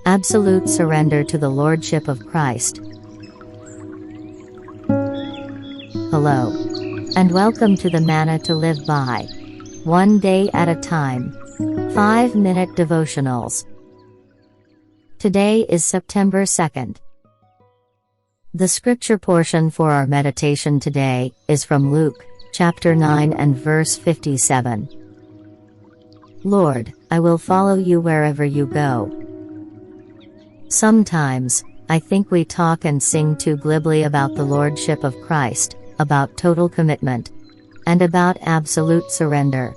Absolute surrender to the Lordship of Christ. Hello. And welcome to the Manna-to-live-by. One day at a time. 5-minute devotionals. Today is September 2nd. The scripture portion for our meditation today is from Luke, chapter 9 and verse 57. Lord, I will follow you wherever you go. Sometimes, I think we talk and sing too glibly about the Lordship of Christ, about total commitment, and about absolute surrender.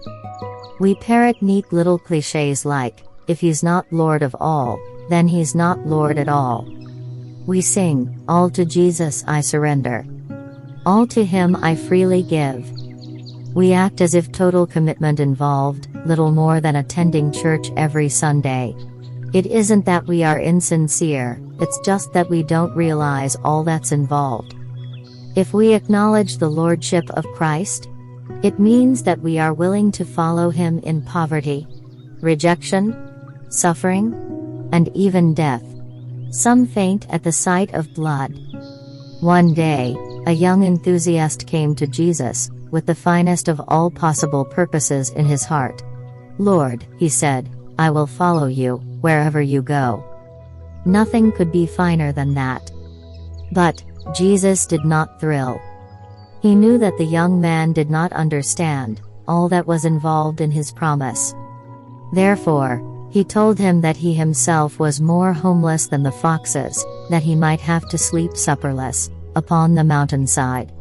We parrot neat little cliches like, if he's not Lord of all, then he's not Lord at all. We sing, all to Jesus I surrender. All to him I freely give. We act as if total commitment involved little more than attending church every Sunday. It isn't that we are insincere, it's just that we don't realize all that's involved. If we acknowledge the Lordship of Christ, it means that we are willing to follow him in poverty, rejection, suffering, and even death. Some faint at the sight of blood. One day, a young enthusiast came to Jesus, with the finest of all possible purposes in his heart. Lord, he said, I will follow you, wherever you go. Nothing could be finer than that. But Jesus did not thrill. He knew that the young man did not understand all that was involved in his promise. Therefore, he told him that he himself was more homeless than the foxes, that he might have to sleep supperless upon the mountainside.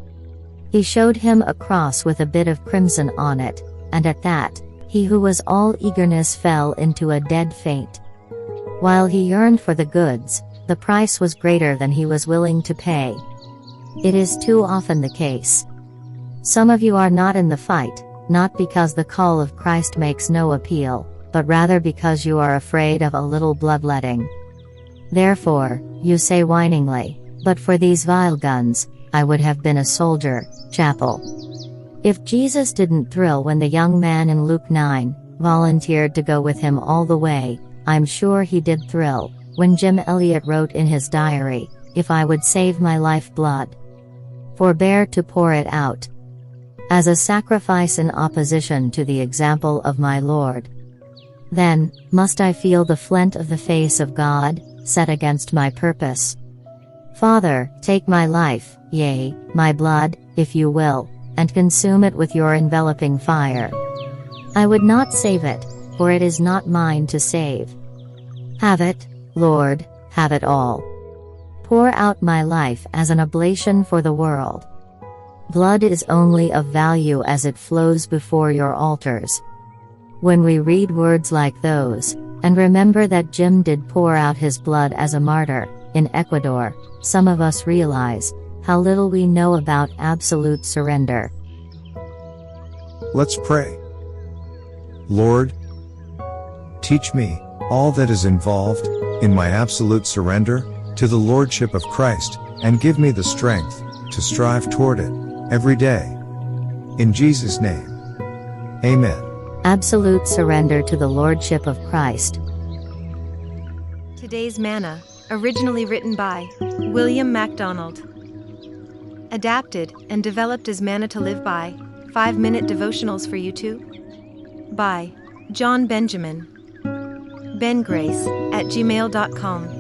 He showed him a cross with a bit of crimson on it, and at that, he who was all eagerness fell into a dead faint. While he yearned for the goods, the price was greater than he was willing to pay. It is too often the case. Some of you are not in the fight, not because the call of Christ makes no appeal, but rather because you are afraid of a little bloodletting. Therefore, you say whiningly, but for these vile guns, I would have been a soldier, chapel. If Jesus didn't thrill when the young man in Luke 9 volunteered to go with him all the way, I'm sure he did thrill when Jim Elliot wrote in his diary, if I would save my life blood, forbear to pour it out as a sacrifice in opposition to the example of my Lord. Then, must I feel the flint of the face of God, set against my purpose. Father, take my life, yea, my blood, if you will, and consume it with your enveloping fire. I would not save it, for it is not mine to save. Have it, Lord, have it all. Pour out my life as an oblation for the world. Blood is only of value as it flows before your altars. When we read words like those, and remember that Jim did pour out his blood as a martyr, in Ecuador, some of us realize how little we know about absolute surrender. Let's pray. Lord, teach me all that is involved in my absolute surrender to the Lordship of Christ, and give me the strength to strive toward it every day. In Jesus' name. Amen. Absolute surrender to the Lordship of Christ. Today's Manna, originally written by William MacDonald. Adapted and developed as Manna-to-live-by, 5-minute devotionals for you too. By John Benjamin. bengrace@gmail.com